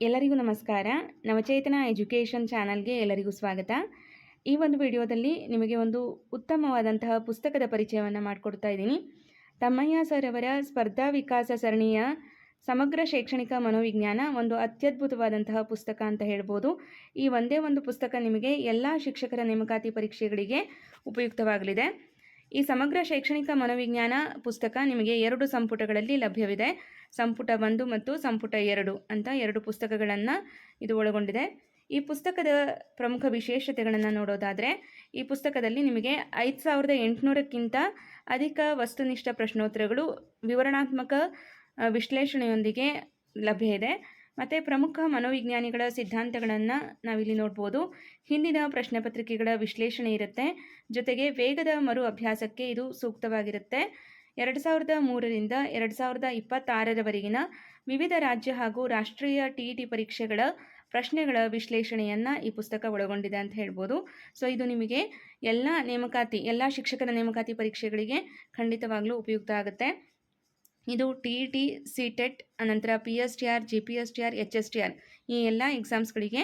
ಎಲ್ಲರಿಗೂ ನಮಸ್ಕಾರ. ನವಚೇತನ ಎಜುಕೇಷನ್ ಚಾನಲ್ಗೆ ಎಲ್ಲರಿಗೂ ಸ್ವಾಗತ. ಈ ಒಂದು ವಿಡಿಯೋದಲ್ಲಿ ನಿಮಗೆ ಒಂದು ಉತ್ತಮವಾದಂತಹ ಪುಸ್ತಕದ ಪರಿಚಯವನ್ನು ಮಾಡಿಕೊಡ್ತಾ ಇದ್ದೀನಿ. ತಮ್ಮಯ್ಯ ಸರ್ ಅವರ ಸ್ಪರ್ಧಾ ವಿಕಾಸ ಸರಣಿಯ ಸಮಗ್ರ ಶೈಕ್ಷಣಿಕ ಮನೋವಿಜ್ಞಾನ ಒಂದು ಅತ್ಯದ್ಭುತವಾದಂತಹ ಪುಸ್ತಕ ಅಂತ ಹೇಳ್ಬೋದು. ಈ ಒಂದೇ ಒಂದು ಪುಸ್ತಕ ನಿಮಗೆ ಎಲ್ಲ ಶಿಕ್ಷಕರ ನೇಮಕಾತಿ ಪರೀಕ್ಷೆಗಳಿಗೆ ಉಪಯುಕ್ತವಾಗಲಿದೆ. ಈ ಸಮಗ್ರ ಶೈಕ್ಷಣಿಕ ಮನೋವಿಜ್ಞಾನ ಪುಸ್ತಕ ನಿಮಗೆ 2 ಸಂಪುಟಗಳಲ್ಲಿ ಲಭ್ಯವಿದೆ. ಸಂಪುಟ 1 ಮತ್ತು ಸಂಪುಟ 2 ಅಂತ 2 ಪುಸ್ತಕಗಳನ್ನು ಇದು ಒಳಗೊಂಡಿದೆ. ಈ ಪುಸ್ತಕದ ಪ್ರಮುಖ ವಿಶೇಷತೆಗಳನ್ನು ನೋಡೋದಾದರೆ, ಈ ಪುಸ್ತಕದಲ್ಲಿ ನಿಮಗೆ 5800ಕ್ಕಿಂತ ಅಧಿಕ ವಸ್ತುನಿಷ್ಠ ಪ್ರಶ್ನೋತ್ತರಗಳು ವಿವರಣಾತ್ಮಕ ವಿಶ್ಲೇಷಣೆಯೊಂದಿಗೆ ಲಭ್ಯ ಇದೆ. ಮತ್ತು ಪ್ರಮುಖ ಮನೋವಿಜ್ಞಾನಿಗಳ ಸಿದ್ಧಾಂತಗಳನ್ನು ನಾವಿಲ್ಲಿ ನೋಡ್ಬೋದು. ಹಿಂದಿನ ಪ್ರಶ್ನೆ ಪತ್ರಿಕೆಗಳ ವಿಶ್ಲೇಷಣೆ ಇರುತ್ತೆ. ಜೊತೆಗೆ ವೇಗದ ಮರು ಅಭ್ಯಾಸಕ್ಕೆ ಇದು ಸೂಕ್ತವಾಗಿರುತ್ತೆ. 2003ರಿಂದ 2026ರವರೆಗಿನ ವಿವಿಧ ರಾಜ್ಯ ಹಾಗೂ ರಾಷ್ಟ್ರೀಯ TET ಪರೀಕ್ಷೆಗಳ ಪ್ರಶ್ನೆಗಳ ವಿಶ್ಲೇಷಣೆಯನ್ನು ಈ ಪುಸ್ತಕ ಒಳಗೊಂಡಿದೆ ಅಂತ ಹೇಳ್ಬೋದು. ಸೊ ಇದು ನಿಮಗೆ ಎಲ್ಲ ಶಿಕ್ಷಕರ ನೇಮಕಾತಿ ಪರೀಕ್ಷೆಗಳಿಗೆ ಖಂಡಿತವಾಗ್ಲೂ ಉಪಯುಕ್ತ ಆಗುತ್ತೆ. ಇದು TET, CTET, ಅನಂತರ PSTR, GPSTR, HSTR ಈ ಎಲ್ಲ ಎಕ್ಸಾಮ್ಸ್ಗಳಿಗೆ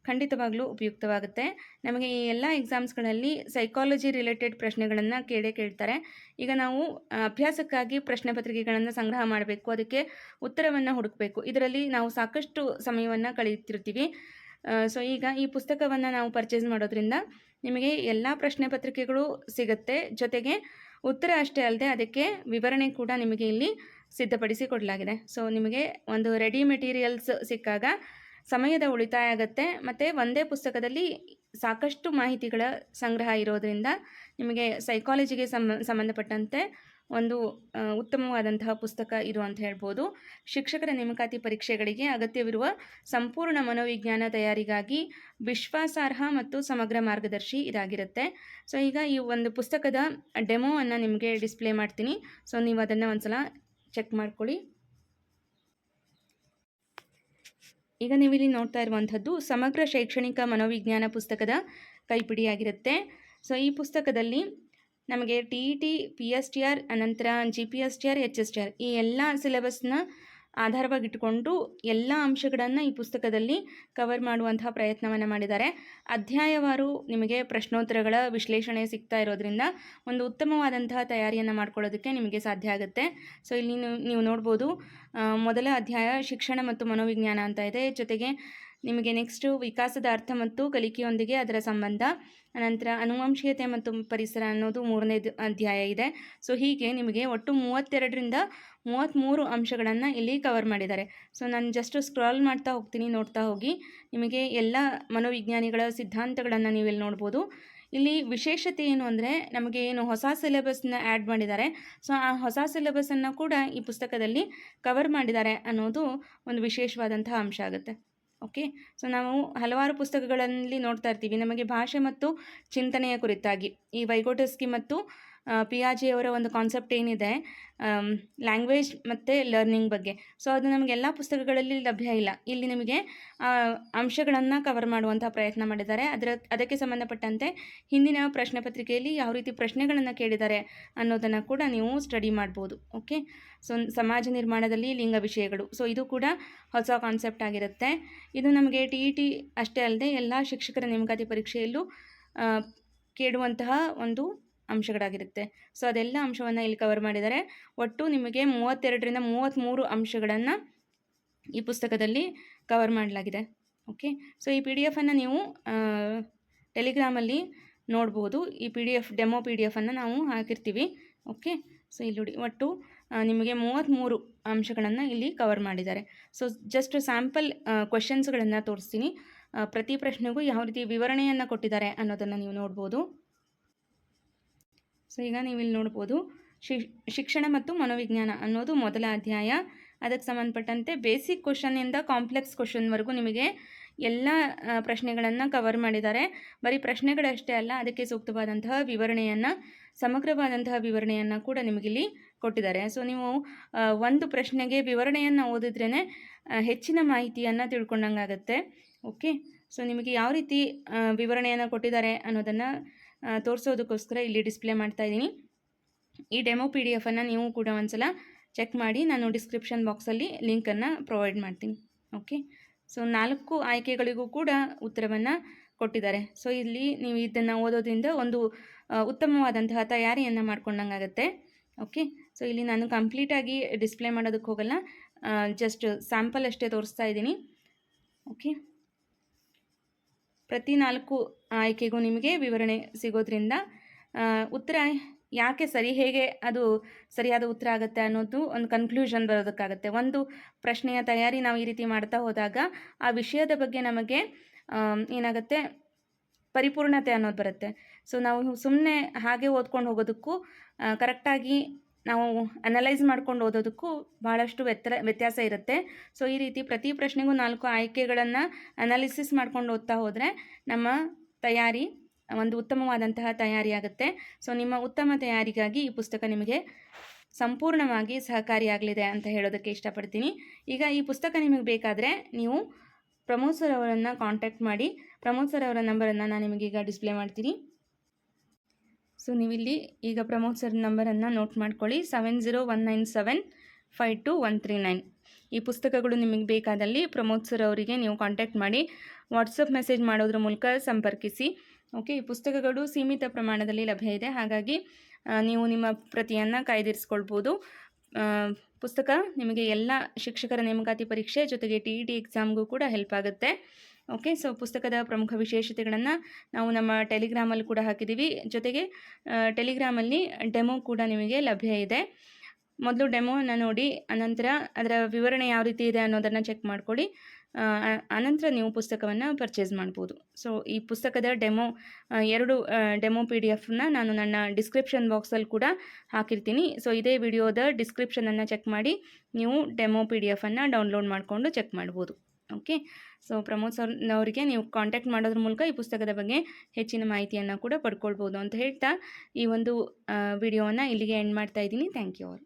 ಖಂಡಿತವಾಗ್ಲೂ ಉಪಯುಕ್ತವಾಗುತ್ತೆ. ನಮಗೆ ಈ ಎಲ್ಲ ಎಕ್ಸಾಮ್ಸ್ಗಳಲ್ಲಿ ಸೈಕಾಲಜಿ ರಿಲೇಟೆಡ್ ಪ್ರಶ್ನೆಗಳನ್ನು ಕೇಳ್ತಾರೆ. ಈಗ ನಾವು ಅಭ್ಯಾಸಕ್ಕಾಗಿ ಪ್ರಶ್ನೆ ಪತ್ರಿಕೆಗಳನ್ನು ಸಂಗ್ರಹ ಮಾಡಬೇಕು, ಅದಕ್ಕೆ ಉತ್ತರವನ್ನು ಹುಡುಕಬೇಕು. ಇದರಲ್ಲಿ ನಾವು ಸಾಕಷ್ಟು ಸಮಯವನ್ನು ಕಳೆಯುತ್ತಿರ್ತೀವಿ. ಸೊ ಈಗ ಈ ಪುಸ್ತಕವನ್ನು ನಾವು ಪರ್ಚೇಸ್ ಮಾಡೋದ್ರಿಂದ ನಿಮಗೆ ಎಲ್ಲ ಪ್ರಶ್ನೆ ಪತ್ರಿಕೆಗಳು ಸಿಗುತ್ತೆ. ಜೊತೆಗೆ ಉತ್ತರ ಅಷ್ಟೇ ಅಲ್ಲದೆ ಅದಕ್ಕೆ ವಿವರಣೆ ಕೂಡ ನಿಮಗೆ ಇಲ್ಲಿ ಸಿದ್ಧಪಡಿಸಿ ಕೊಡಲಾಗಿದೆ. ಸೊ ನಿಮಗೆ ಒಂದು ರೆಡಿ ಮೆಟೀರಿಯಲ್ಸ್ ಸಿಕ್ಕಾಗ ಸಮಯದ ಉಳಿತಾಯ ಆಗುತ್ತೆ. ಮತ್ತು ಒಂದೇ ಪುಸ್ತಕದಲ್ಲಿ ಸಾಕಷ್ಟು ಮಾಹಿತಿಗಳ ಸಂಗ್ರಹ ಇರೋದರಿಂದ ನಿಮಗೆ ಸೈಕಾಲಜಿಗೆ ಸಂಬಂಧಪಟ್ಟಂತೆ ಒಂದು ಉತ್ತಮವಾದಂತಹ ಪುಸ್ತಕ ಇದು ಅಂತ ಹೇಳ್ಬೋದು. ಶಿಕ್ಷಕರ ನೇಮಕಾತಿ ಪರೀಕ್ಷೆಗಳಿಗೆ ಅಗತ್ಯವಿರುವ ಸಂಪೂರ್ಣ ಮನೋವಿಜ್ಞಾನ ತಯಾರಿಗಾಗಿ ವಿಶ್ವಾಸಾರ್ಹ ಮತ್ತು ಸಮಗ್ರ ಮಾರ್ಗದರ್ಶಿ ಇದಾಗಿರುತ್ತೆ. ಸೊ ಈಗ ಈ ಒಂದು ಪುಸ್ತಕದ ಡೆಮೋವನ್ನು ನಿಮಗೆ ಡಿಸ್ಪ್ಲೇ ಮಾಡ್ತೀನಿ. ಸೊ ನೀವು ಅದನ್ನು ಒಂದ್ಸಲ ಚೆಕ್ ಮಾಡ್ಕೊಳ್ಳಿ. ಈಗ ನೀವಿಲ್ಲಿ ನೋಡ್ತಾ ಇರುವಂಥದ್ದು ಸಮಗ್ರ ಶೈಕ್ಷಣಿಕ ಮನೋವಿಜ್ಞಾನ ಪುಸ್ತಕದ ಕೈಪಿಡಿಯಾಗಿರುತ್ತೆ. ಸೊ ಈ ಪುಸ್ತಕದಲ್ಲಿ ನಮಗೆ TET, PSTR, ಅನಂತರ GPSTR, HSTR ಈ ಎಲ್ಲ ಸಿಲೆಬಸ್ನ ಆಧಾರವಾಗಿಟ್ಟುಕೊಂಡು ಎಲ್ಲ ಅಂಶಗಳನ್ನು ಈ ಪುಸ್ತಕದಲ್ಲಿ ಕವರ್ ಮಾಡುವಂತಹ ಪ್ರಯತ್ನವನ್ನು ಮಾಡಿದ್ದಾರೆ. ಅಧ್ಯಾಯವಾರು ನಿಮಗೆ ಪ್ರಶ್ನೋತ್ತರಗಳ ವಿಶ್ಲೇಷಣೆ ಸಿಗ್ತಾ ಇರೋದ್ರಿಂದ ಒಂದು ಉತ್ತಮವಾದಂತಹ ತಯಾರಿಯನ್ನು ಮಾಡ್ಕೊಳ್ಳೋದಕ್ಕೆ ನಿಮಗೆ ಸಾಧ್ಯ ಆಗುತ್ತೆ. ಸೊ ಇಲ್ಲಿ ನೀವು ನೋಡ್ಬೋದು, ಮೊದಲ ಅಧ್ಯಾಯ ಶಿಕ್ಷಣ ಮತ್ತು ಮನೋವಿಜ್ಞಾನ ಅಂತ ಇದೆ. ಜೊತೆಗೆ ನಿಮಗೆ ನೆಕ್ಸ್ಟು ವಿಕಾಸದ ಅರ್ಥ ಮತ್ತು ಕಲಿಕೆಯೊಂದಿಗೆ ಅದರ ಸಂಬಂಧ, ಅನಂತರ ಅನುವಂಶೀಯತೆ ಮತ್ತು ಪರಿಸರ ಅನ್ನೋದು 3ನೇ ಅಧ್ಯಾಯ ಇದೆ. ಸೊ ಹೀಗೆ ನಿಮಗೆ ಒಟ್ಟು 32ರಿಂದ 33 ಅಂಶಗಳನ್ನು ಇಲ್ಲಿ ಕವರ್ ಮಾಡಿದ್ದಾರೆ. ಸೊ ನಾನು ಜಸ್ಟ್ ಸ್ಕ್ರಾಲ್ ಮಾಡ್ತಾ ಹೋಗ್ತೀನಿ, ನೋಡ್ತಾ ಹೋಗಿ. ನಿಮಗೆ ಎಲ್ಲ ಮನೋವಿಜ್ಞಾನಿಗಳ ಸಿದ್ಧಾಂತಗಳನ್ನು ನೀವಿಲ್ಲಿ ನೋಡ್ಬೋದು. ಇಲ್ಲಿ ವಿಶೇಷತೆ ಏನು ಅಂದರೆ, ನಮಗೆ ಏನು ಹೊಸ ಸಿಲೆಬಸ್ನ ಆ್ಯಡ್ ಮಾಡಿದ್ದಾರೆ, ಸೊ ಆ ಹೊಸ ಸಿಲೆಬಸ್ಸನ್ನು ಕೂಡ ಈ ಪುಸ್ತಕದಲ್ಲಿ ಕವರ್ ಮಾಡಿದ್ದಾರೆ ಅನ್ನೋದು ಒಂದು ವಿಶೇಷವಾದಂತಹ ಅಂಶ ಆಗುತ್ತೆ. ಓಕೆ, ಸೊ ನಾವು ಹಲವಾರು ಪುಸ್ತಕಗಳಲ್ಲಿ ನೋಡ್ತಾ ಇರ್ತೀವಿ, ನಮಗೆ ಭಾಷೆ ಮತ್ತು ಚಿಂತನೆಯ ಕುರಿತಾಗಿ ಈ ವೈಗೋಟಸ್ಕಿ ಮತ್ತು ಪಿಯಾಜೆ ಅವರ ಒಂದು ಕಾನ್ಸೆಪ್ಟ್ ಏನಿದೆ ಲ್ಯಾಂಗ್ವೇಜ್ ಮತ್ತು ಲರ್ನಿಂಗ್ ಬಗ್ಗೆ, ಸೊ ಅದು ನಮಗೆಲ್ಲ ಪುಸ್ತಕಗಳಲ್ಲಿ ಲಭ್ಯ ಇಲ್ಲ. ಇಲ್ಲಿ ನಿಮಗೆ ಅಂಶಗಳನ್ನು ಕವರ್ ಮಾಡುವಂಥ ಪ್ರಯತ್ನ ಮಾಡಿದ್ದಾರೆ. ಅದಕ್ಕೆ ಸಂಬಂಧಪಟ್ಟಂತೆ ಹಿಂದಿನ ಪ್ರಶ್ನೆ ಪತ್ರಿಕೆಯಲ್ಲಿ ಯಾವ ರೀತಿ ಪ್ರಶ್ನೆಗಳನ್ನು ಕೇಳಿದ್ದಾರೆ ಅನ್ನೋದನ್ನು ಕೂಡ ನೀವು ಸ್ಟಡಿ ಮಾಡ್ಬೋದು. ಓಕೆ, ಸೊ ಸಮಾಜ ನಿರ್ಮಾಣದಲ್ಲಿ ಲಿಂಗ ವಿಷಯಗಳು, ಸೊ ಇದು ಕೂಡ ಹೊಸ ಕಾನ್ಸೆಪ್ಟ್ ಆಗಿರುತ್ತೆ. ಇದು ನಮಗೆ TET ಅಷ್ಟೇ ಅಲ್ಲದೆ ಎಲ್ಲ ಶಿಕ್ಷಕರ ನೇಮಕಾತಿ ಪರೀಕ್ಷೆಯಲ್ಲೂ ಕೇಳುವಂತಹ ಒಂದು ಅಂಶಗಳಾಗಿರುತ್ತೆ. ಸೊ ಅದೆಲ್ಲ ಅಂಶವನ್ನು ಇಲ್ಲಿ ಕವರ್ ಮಾಡಿದ್ದಾರೆ. ಒಟ್ಟು ನಿಮಗೆ 32ರಿಂದ 33 ಅಂಶಗಳನ್ನು ಈ ಪುಸ್ತಕದಲ್ಲಿ ಕವರ್ ಮಾಡಲಾಗಿದೆ. ಓಕೆ, ಸೊ ಈ PDF ನೀವು ಟೆಲಿಗ್ರಾಮಲ್ಲಿ ನೋಡ್ಬೋದು. ಈ ಡೆಮೋ PDF ನಾವು ಹಾಕಿರ್ತೀವಿ. ಓಕೆ, ಸೊ ಇಲ್ಲಿ ನೋಡಿ, ಒಟ್ಟು ನಿಮಗೆ 33 ಅಂಶಗಳನ್ನು ಇಲ್ಲಿ ಕವರ್ ಮಾಡಿದ್ದಾರೆ. ಸೊ ಜಸ್ಟ್ ಸ್ಯಾಂಪಲ್ ಕ್ವೆಶನ್ಸ್ಗಳನ್ನು ತೋರಿಸ್ತೀನಿ. ಪ್ರತಿ ಪ್ರಶ್ನೆಗೂ ಯಾವ ರೀತಿ ವಿವರಣೆಯನ್ನು ಕೊಟ್ಟಿದ್ದಾರೆ ಅನ್ನೋದನ್ನು ನೀವು ನೋಡ್ಬೋದು. ಸೊ ಈಗ ನೀವು ಇಲ್ಲಿ ನೋಡ್ಬೋದು, ಶಿಕ್ಷಣ ಮತ್ತು ಮನೋವಿಜ್ಞಾನ ಅನ್ನೋದು ಮೊದಲ ಅಧ್ಯಾಯ. ಅದಕ್ಕೆ ಸಂಬಂಧಪಟ್ಟಂತೆ ಬೇಸಿಕ್ ಕ್ವಶನ್ನಿಂದ ಕಾಂಪ್ಲೆಕ್ಸ್ ಕ್ವಶನ್ವರೆಗೂ ನಿಮಗೆ ಎಲ್ಲ ಪ್ರಶ್ನೆಗಳನ್ನು ಕವರ್ ಮಾಡಿದ್ದಾರೆ. ಬರೀ ಪ್ರಶ್ನೆಗಳಷ್ಟೇ ಅಲ್ಲ, ಅದಕ್ಕೆ ಸೂಕ್ತವಾದಂತಹ ವಿವರಣೆಯನ್ನು, ಸಮಗ್ರವಾದಂತಹ ವಿವರಣೆಯನ್ನು ಕೂಡ ನಿಮಗಿಲ್ಲಿ ಕೊಟ್ಟಿದ್ದಾರೆ. ಸೊ ನೀವು ಒಂದು ಪ್ರಶ್ನೆಗೆ ವಿವರಣೆಯನ್ನು ಓದಿದ್ರೇ ಹೆಚ್ಚಿನ ಮಾಹಿತಿಯನ್ನು ತಿಳ್ಕೊಂಡಂಗಾಗತ್ತೆ. ಓಕೆ, ಸೊ ನಿಮಗೆ ಯಾವ ರೀತಿ ವಿವರಣೆಯನ್ನು ಕೊಟ್ಟಿದ್ದಾರೆ ಅನ್ನೋದನ್ನು ತೋರಿಸೋದಕ್ಕೋಸ್ಕರ ಇಲ್ಲಿ ಡಿಸ್ಪ್ಲೇ ಮಾಡ್ತಾ ಇದ್ದೀನಿ. ಈ ಡೆಮೋ PDF ನೀವು ಕೂಡ ಒಂದ್ಸಲ ಚೆಕ್ ಮಾಡಿ. ನಾನು ಡಿಸ್ಕ್ರಿಪ್ಷನ್ ಬಾಕ್ಸಲ್ಲಿ ಲಿಂಕನ್ನು ಪ್ರೊವೈಡ್ ಮಾಡ್ತೀನಿ. ಓಕೆ, ಸೊ 4 ಆಯ್ಕೆಗಳಿಗೂ ಕೂಡ ಉತ್ತರವನ್ನು ಕೊಟ್ಟಿದ್ದಾರೆ. ಸೊ ಇಲ್ಲಿ ನೀವು ಇದನ್ನು ಓದೋದ್ರಿಂದ ಒಂದು ಉತ್ತಮವಾದಂತಹ ತಯಾರಿಯನ್ನು ಮಾಡ್ಕೊಂಡಂಗಾಗತ್ತೆ. ಓಕೆ, ಸೊ ಇಲ್ಲಿ ನಾನು ಕಂಪ್ಲೀಟಾಗಿ ಡಿಸ್ಪ್ಲೇ ಮಾಡೋದಕ್ಕೆ ಹೋಗಲ್ಲ, ಜಸ್ಟ್ ಸ್ಯಾಂಪಲ್ ಅಷ್ಟೇ ತೋರಿಸ್ತಾ ಇದ್ದೀನಿ. ಓಕೆ, ಪ್ರತಿ 4 ಆಯ್ಕೆಗೂ ನಿಮಗೆ ವಿವರಣೆ ಸಿಗೋದ್ರಿಂದ ಉತ್ತರ ಯಾಕೆ ಸರಿ, ಹೇಗೆ ಅದು ಸರಿಯಾದ ಉತ್ತರ ಆಗುತ್ತೆ ಅನ್ನೋದು ಒಂದು ಕನ್ಕ್ಲೂಷನ್ ಬರೋದಕ್ಕಾಗತ್ತೆ. ಒಂದು ಪ್ರಶ್ನೆಯ ತಯಾರಿ ನಾವು ಈ ರೀತಿ ಮಾಡ್ತಾ ಹೋದಾಗ ಆ ವಿಷಯದ ಬಗ್ಗೆ ನಮಗೆ ಏನಾಗುತ್ತೆ, ಪರಿಪೂರ್ಣತೆ ಅನ್ನೋದು ಬರುತ್ತೆ. ಸೊ ನಾವು ಸುಮ್ಮನೆ ಹಾಗೆ ಓದ್ಕೊಂಡು ಹೋಗೋದಕ್ಕೂ ಕರೆಕ್ಟಾಗಿ ನಾವು ಅನಲೈಸ್ ಮಾಡ್ಕೊಂಡು ಓದೋದಕ್ಕೂ ಭಾಳಷ್ಟು ವ್ಯತ್ಯಾಸ ಇರುತ್ತೆ. ಸೊ ಈ ರೀತಿ ಪ್ರತಿ ಪ್ರಶ್ನೆಗೂ 4 ಆಯ್ಕೆಗಳನ್ನು ಅನಾಲಿಸಿಸ್ ಮಾಡ್ಕೊಂಡು ಓದ್ತಾ ಹೋದರೆ ನಮ್ಮ ತಯಾರಿ ಒಂದು ಉತ್ತಮವಾದಂತಹ ತಯಾರಿ ಆಗುತ್ತೆ. ಸೊ ನಿಮ್ಮ ಉತ್ತಮ ತಯಾರಿಗಾಗಿ ಈ ಪುಸ್ತಕ ನಿಮಗೆ ಸಂಪೂರ್ಣವಾಗಿ ಸಹಕಾರಿಯಾಗಲಿದೆ ಅಂತ ಹೇಳೋದಕ್ಕೆ ಇಷ್ಟಪಡ್ತೀನಿ. ಈಗ ಈ ಪುಸ್ತಕ ನಿಮಗೆ ಬೇಕಾದರೆ ನೀವು ಪ್ರಮೋದ್ ಸರ್ ಅವರನ್ನು ಕಾಂಟ್ಯಾಕ್ಟ್ ಮಾಡಿ. ಪ್ರಮೋದ್ ಸರ್ ಅವರ ನಂಬರನ್ನು ನಾನು ನಿಮಗೀಗ ಡಿಸ್ಪ್ಲೇ ಮಾಡ್ತೀನಿ. ಸೊ ನೀವಿಲ್ಲಿ ಈಗ ಪ್ರಮೋದ್ ಸರ್ ನಂಬರನ್ನು ನೋಟ್ ಮಾಡ್ಕೊಳ್ಳಿ, 7019752139. ಈ ಪುಸ್ತಕಗಳು ನಿಮಗೆ ಬೇಕಾದಲ್ಲಿ ಪ್ರಮೋದ್ ಸರ್ ಅವರಿಗೆ ನೀವು ಕಾಂಟ್ಯಾಕ್ಟ್ ಮಾಡಿ, ವಾಟ್ಸಪ್ ಮೆಸೇಜ್ ಮಾಡೋದ್ರ ಮೂಲಕ ಸಂಪರ್ಕಿಸಿ. ಓಕೆ, ಈ ಪುಸ್ತಕಗಳು ಸೀಮಿತ ಪ್ರಮಾಣದಲ್ಲಿ ಲಭ್ಯ ಇದೆ, ಹಾಗಾಗಿ ನೀವು ನಿಮ್ಮ ಪ್ರತಿಯನ್ನು ಕಾಯ್ದಿರಿಸ್ಕೊಳ್ಬೋದು. ಪುಸ್ತಕ ನಿಮಗೆ ಎಲ್ಲ ಶಿಕ್ಷಕರ ನೇಮಕಾತಿ ಪರೀಕ್ಷೆ ಜೊತೆಗೆ TET ಎಕ್ಸಾಮ್ಗೂ ಕೂಡ ಹೆಲ್ಪ್ ಆಗುತ್ತೆ. ಓಕೆ, ಸೊ ಪುಸ್ತಕದ ಪ್ರಮುಖ ವಿಶೇಷತೆಗಳನ್ನು ನಾವು ನಮ್ಮ ಟೆಲಿಗ್ರಾಮಲ್ಲಿ ಕೂಡ ಹಾಕಿದ್ದೀವಿ. ಜೊತೆಗೆ ಟೆಲಿಗ್ರಾಮಲ್ಲಿ ಡೆಮೋ ಕೂಡ ನಿಮಗೆ ಲಭ್ಯ ಇದೆ. ಮೊದಲು ಡೆಮೋವನ್ನು ನೋಡಿ, ಅನಂತರ ಅದರ ವಿವರಣೆ ಯಾವ ರೀತಿ ಇದೆ ಅನ್ನೋದನ್ನು ಚೆಕ್ ಮಾಡ್ಕೊಳ್ಳಿ. ಆನಂತರ ನೀವು ಪುಸ್ತಕವನ್ನು ಪರ್ಚೇಸ್ ಮಾಡ್ಬೋದು. ಸೊ ಈ ಪುಸ್ತಕದ ಡೆಮೋ 2 ಡೆಮೋ PDF-ನ ನಾನು ನನ್ನ ಡಿಸ್ಕ್ರಿಪ್ಷನ್ ಬಾಕ್ಸಲ್ಲಿ ಕೂಡ ಹಾಕಿರ್ತೀನಿ. ಸೊ ಇದೇ ವಿಡಿಯೋದ ಡಿಸ್ಕ್ರಿಪ್ಷನನ್ನು ಚೆಕ್ ಮಾಡಿ ನೀವು ಡೆಮೋ PDF-ಅನ್ನು ಡೌನ್ಲೋಡ್ ಮಾಡಿಕೊಂಡು ಚೆಕ್ ಮಾಡ್ಬೋದು. ಓಕೆ, ಸೊ ಪ್ರಮೋದ್ ಸರ್ ಅವರಿಗೆ ನೀವು ಕಾಂಟ್ಯಾಕ್ಟ್ ಮಾಡೋದ್ರ ಮೂಲಕ ಈ ಪುಸ್ತಕದ ಬಗ್ಗೆ ಹೆಚ್ಚಿನ ಮಾಹಿತಿಯನ್ನು ಕೂಡ ಪಡ್ಕೊಳ್ಬೋದು ಅಂತ ಹೇಳ್ತಾ ಈ ಒಂದು ವಿಡಿಯೋವನ್ನು ಇಲ್ಲಿಗೆ ಎಂಡ್ ಮಾಡ್ತಾ ಇದ್ದೀನಿ. Thank you all.